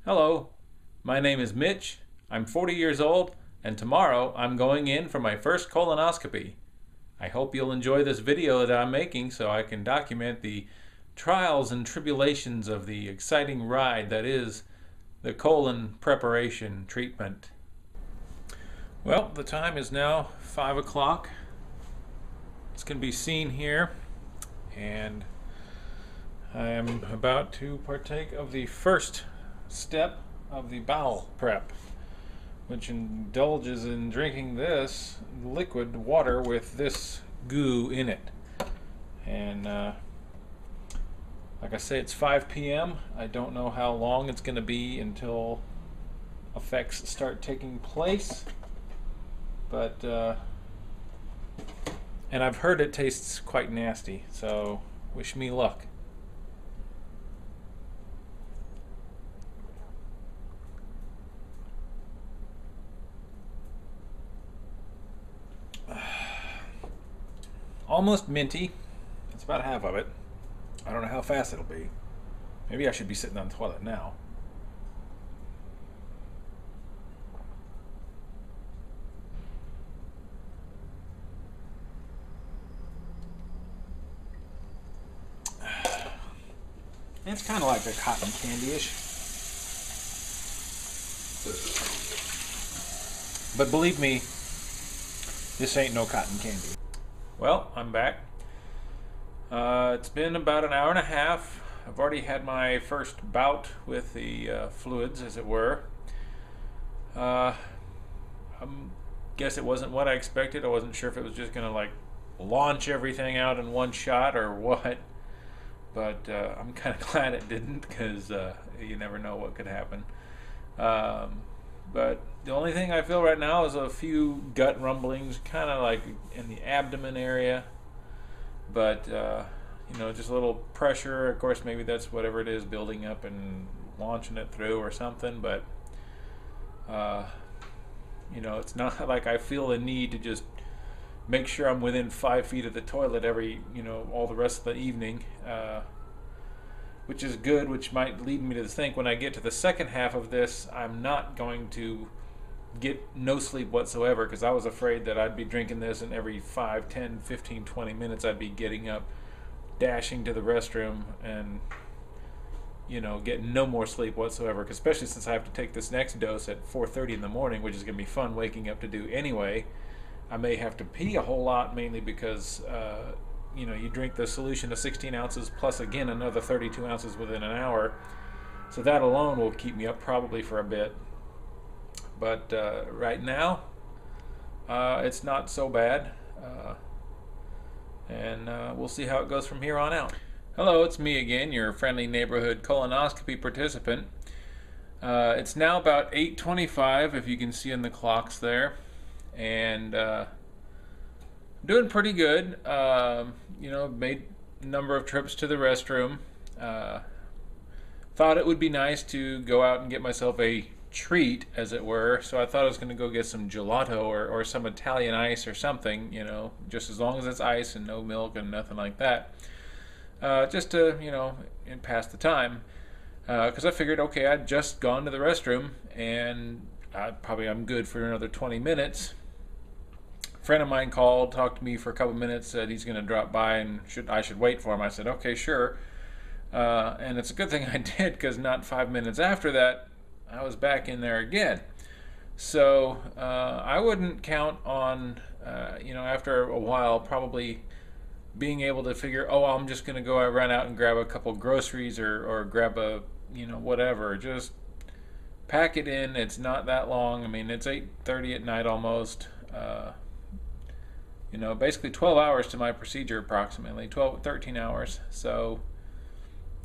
Hello, my name is Mitch. I'm 40 years old, and tomorrow I'm going in for my first colonoscopy. I hope you'll enjoy this video that I'm making so I can document the trials and tribulations of the exciting ride that is the colon preparation treatment. Well, the time is now 5 o'clock. This can be seen here, and I am about to partake of the first step of the bowel prep, which indulges in drinking this liquid water with this goo in it. And like I say, it's 5 p.m. I don't know how long it's going to be until effects start taking place, but and I've heard it tastes quite nasty, so wish me luck. Almost minty. It's about half of it. I don't know how fast it'll be. Maybe I should be sitting on the toilet now. It's kind of like a cotton candy-ish. But believe me, this ain't no cotton candy. Well, I'm back. It's been about an hour and a half. I've already had my first bout with the fluids, as it were. I guess it wasn't what I expected. I wasn't sure if it was just going to like launch everything out in one shot or what. But I'm kind of glad it didn't, because you never know what could happen. But the only thing I feel right now is a few gut rumblings, kind of like in the abdomen area. But, you know, just a little pressure. Of course, maybe that's whatever it is building up and launching it through or something. But, you know, it's not like I feel the need to just make sure I'm within 5 feet of the toilet all the rest of the evening. Which is good, which might lead me to think when I get to the second half of this, I'm not going to get no sleep whatsoever, because I was afraid that I'd be drinking this and every 5, 10, 15, 20 minutes I'd be getting up, dashing to the restroom, and, you know, getting no more sleep whatsoever, especially since I have to take this next dose at 4:30 in the morning, which is going to be fun waking up to do anyway. I may have to pee a whole lot, mainly because you know, you drink the solution of 16 ounces plus again another 32 ounces within an hour. So that alone will keep me up probably for a bit. But right now, it's not so bad. And we'll see how it goes from here on out. Hello, it's me again, your friendly neighborhood colonoscopy participant. It's now about 8:25, if you can see on the clocks there. And doing pretty good. You know, made a number of trips to the restroom. Thought it would be nice to go out and get myself a treat, as it were. So I thought I was going to go get some gelato or some Italian ice or something, you know, just as long as it's ice and no milk and nothing like that. Just to, you know, pass the time. Because I figured, okay, I'd just gone to the restroom and I'm good for another 20 minutes. Friend of mine called, talked to me for a couple minutes, said he's going to drop by and I should wait for him. I said, okay, sure. And it's a good thing I did, because not 5 minutes after that, I was back in there again. So I wouldn't count on, you know, after a while, probably being able to figure, oh, I'm just going to go run out and grab a couple groceries or grab a, you know, whatever. Just pack it in. It's not that long. I mean, it's 8:30 at night almost. You know, basically 12 hours to my procedure, approximately 13 hours. So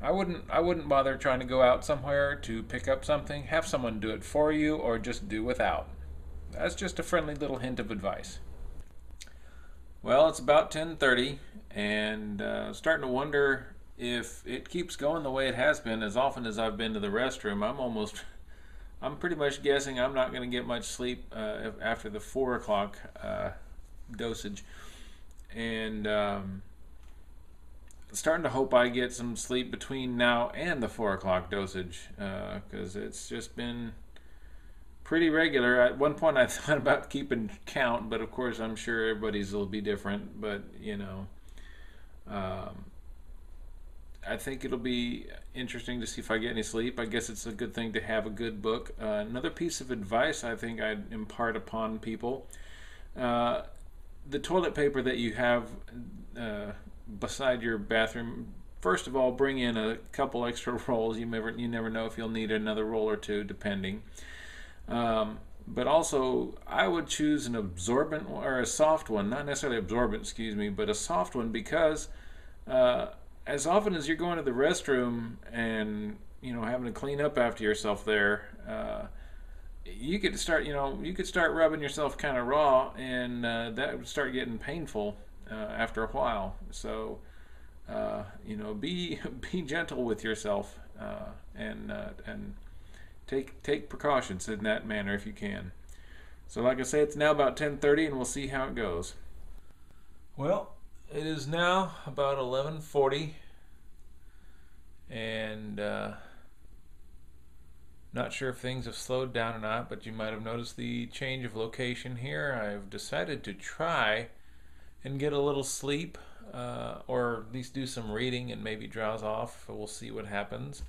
I wouldn't bother trying to go out somewhere to pick up something. Have someone do it for you, or just do without. That's just a friendly little hint of advice. Well, it's about 10:30, and starting to wonder if it keeps going the way it has been. As often as I've been to the restroom, I'm pretty much guessing I'm not going to get much sleep after the 4 o'clock dosage. And starting to hope I get some sleep between now and the 4 o'clock dosage, because it's just been pretty regular. At one point I thought about keeping count, but of course I'm sure everybody's will be different. But I think it'll be interesting to see if I get any sleep. I guess it's a good thing to have a good book. Another piece of advice I think I'd impart upon people: the toilet paper that you have beside your bathroom. First of all, bring in a couple extra rolls. You never know if you'll need another roll or two, depending. But also, I would choose an absorbent or a soft one, not necessarily absorbent, excuse me, but a soft one, because as often as you're going to the restroom and having to clean up after yourself there, you could start rubbing yourself kind of raw, and that would start getting painful after a while. So be be gentle with yourself, and take precautions in that manner if you can. So like I say, it's now about 10:30, and we'll see how it goes. Well, it is now about 11:40, and not sure if things have slowed down or not, but you might have noticed the change of location here. I've decided to try and get a little sleep, or at least do some reading and maybe drowse off. We'll see what happens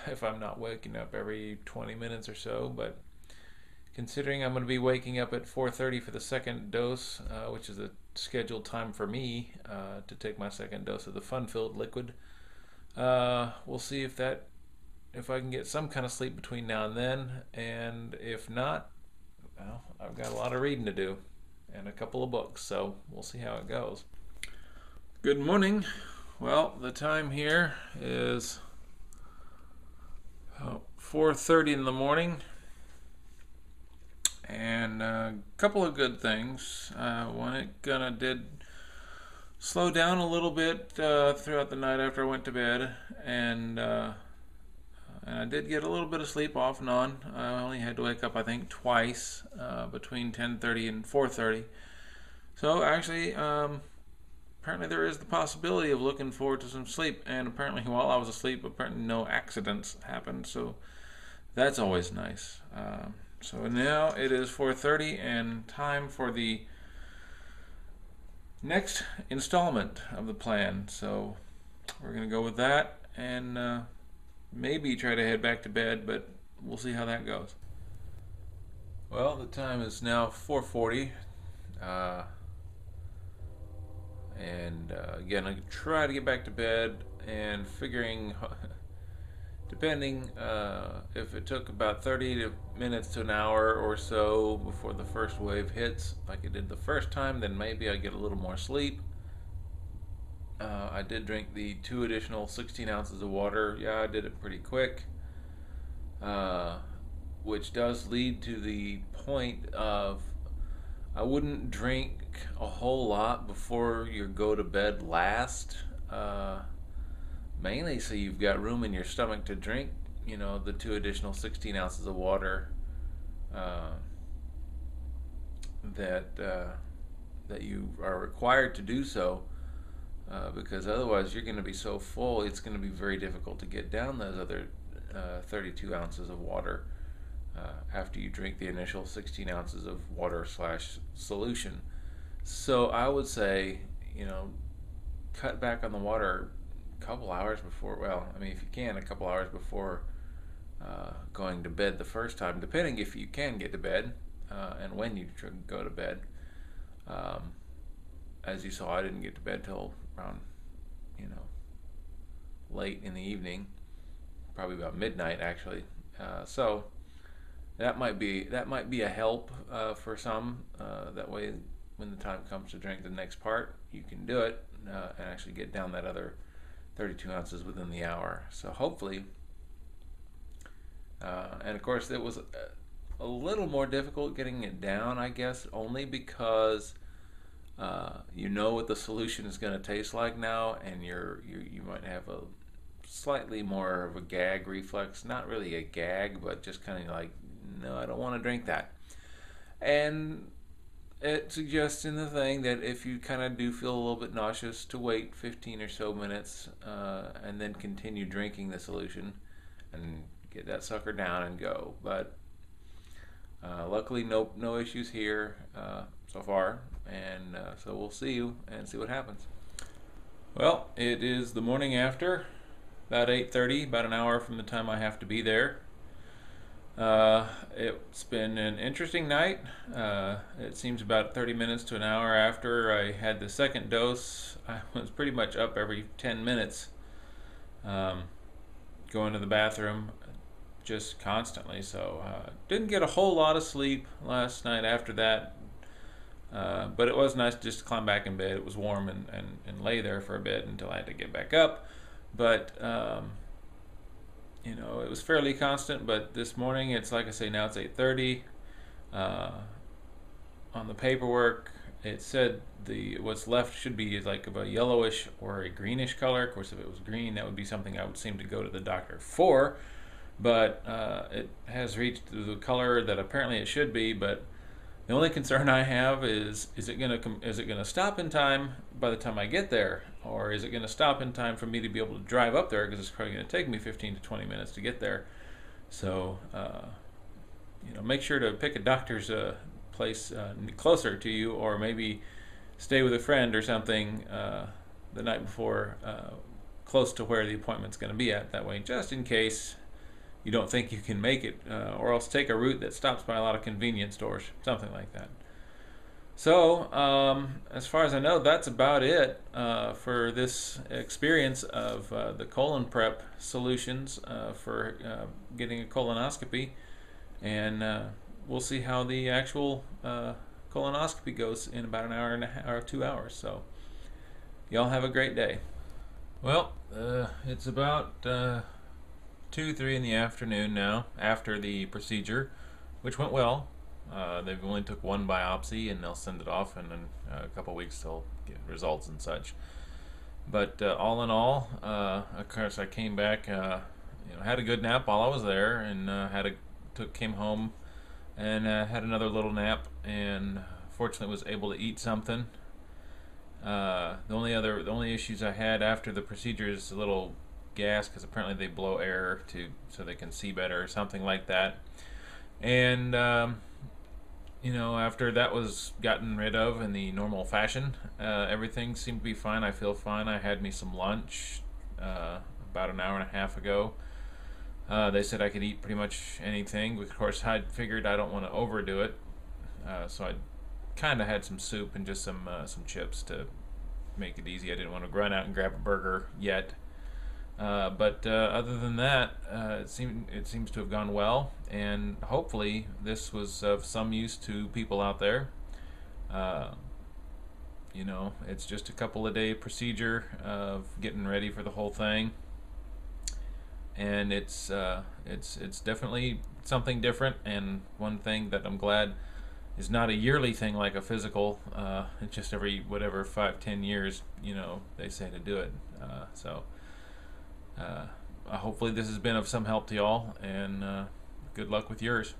if I'm not waking up every 20 minutes or so. But considering I'm going to be waking up at 4:30 for the second dose, which is a scheduled time for me to take my second dose of the fun-filled liquid, we'll see if I can get some kind of sleep between now and then. And if not, well, I've got a lot of reading to do and a couple of books, so we'll see how it goes. Good morning. Well, the time here is 4:30 in the morning, and a couple of good things. One, it did slow down a little bit throughout the night after I went to bed, and I did get a little bit of sleep off and on. I only had to wake up, I think, twice between 10:30 and 4:30. So actually, apparently there is the possibility of looking forward to some sleep. And apparently while I was asleep, apparently no accidents happened. So that's always nice. So now it is 4:30 and time for the next installment of the plan. So we're going to go with that, and maybe try to head back to bed, but we'll see how that goes. Well, the time is now 4:40, and again, I try to get back to bed, and figuring, depending if it took about 30 minutes to an hour or so before the first wave hits, like it did the first time, then maybe I get a little more sleep. I did drink the 2 additional 16 ounces of water. Yeah, I did it pretty quick, which does lead to the point of I wouldn't drink a whole lot before you go to bed last, mainly so you've got room in your stomach to drink, the 2 additional 16 ounces of water that you are required to do so. Because otherwise you're going to be so full, it's going to be very difficult to get down those other 32 ounces of water after you drink the initial 16 ounces of water / solution. So I would say, cut back on the water a couple hours before, if you can, a couple hours before going to bed the first time, depending if you can get to bed and when you go to bed. As you saw, I didn't get to bed till around, late in the evening, probably about midnight actually. So that might be a help for some. That way, when the time comes to drink the next part, you can do it and actually get down that other 32 ounces within the hour. So hopefully, and of course, it was a little more difficult getting it down, I guess, only because you know what the solution is going to taste like now, and you might have a slightly more of a gag reflex. Not really a gag, but just kind of like, no, I don't want to drink that. And it suggests in the thing that if you kind of do feel a little bit nauseous, to wait 15 or so minutes and then continue drinking the solution and get that sucker down and go. But luckily, no issues here so far, and so we'll see you and see what happens. Well, it is the morning after, about 8:30, about an hour from the time I have to be there. It's been an interesting night. It seems about 30 minutes to an hour after I had the second dose, I was pretty much up every 10 minutes, going to the bathroom just constantly. So didn't get a whole lot of sleep last night after that, but it was nice just to climb back in bed. It was warm and lay there for a bit until I had to get back up. But it was fairly constant. But this morning, it's like I say, now it's 8:30. On the paperwork, it said what's left should be like of a yellowish or a greenish color. Of course, if it was green, that would be something I would seem to go to the doctor for. But it has reached the color that apparently it should be. But the only concern I have is it gonna stop in time by the time I get there, or is it gonna stop in time for me to be able to drive up there, because it's probably gonna take me 15 to 20 minutes to get there. So make sure to pick a doctor's place closer to you, or maybe stay with a friend or something the night before, close to where the appointment's going to be at. That way, just in case you don't think you can make it, or else take a route that stops by a lot of convenience stores, something like that. So, as far as I know, that's about it for this experience of the colon prep solutions for getting a colonoscopy. And we'll see how the actual colonoscopy goes in about an hour and a half or 2 hours. So, y'all have a great day. Well, it's about 2-3 in the afternoon now, after the procedure, which went well. They've only took one biopsy, and they'll send it off, and in a couple weeks they'll get results and such. But all in all, of course, I came back, had a good nap while I was there, and came home and had another little nap, and fortunately was able to eat something. The only issues I had after the procedure is a little gas, because apparently they blow air so they can see better or something like that. And after that was gotten rid of in the normal fashion, everything seemed to be fine. I feel fine. I had me some lunch about an hour and a half ago. They said I could eat pretty much anything. Of course, I figured I don't want to overdo it, so I kind of had some soup and just some chips to make it easy. I didn't want to run out and grab a burger yet. But other than that, it seems to have gone well, and hopefully this was of some use to people out there. It's just a couple of day procedure of getting ready for the whole thing, and it's definitely something different, and one thing that I'm glad is not a yearly thing like a physical. It's just every 5-10 years, they say to do it. Hopefully this has been of some help to y'all, and good luck with yours.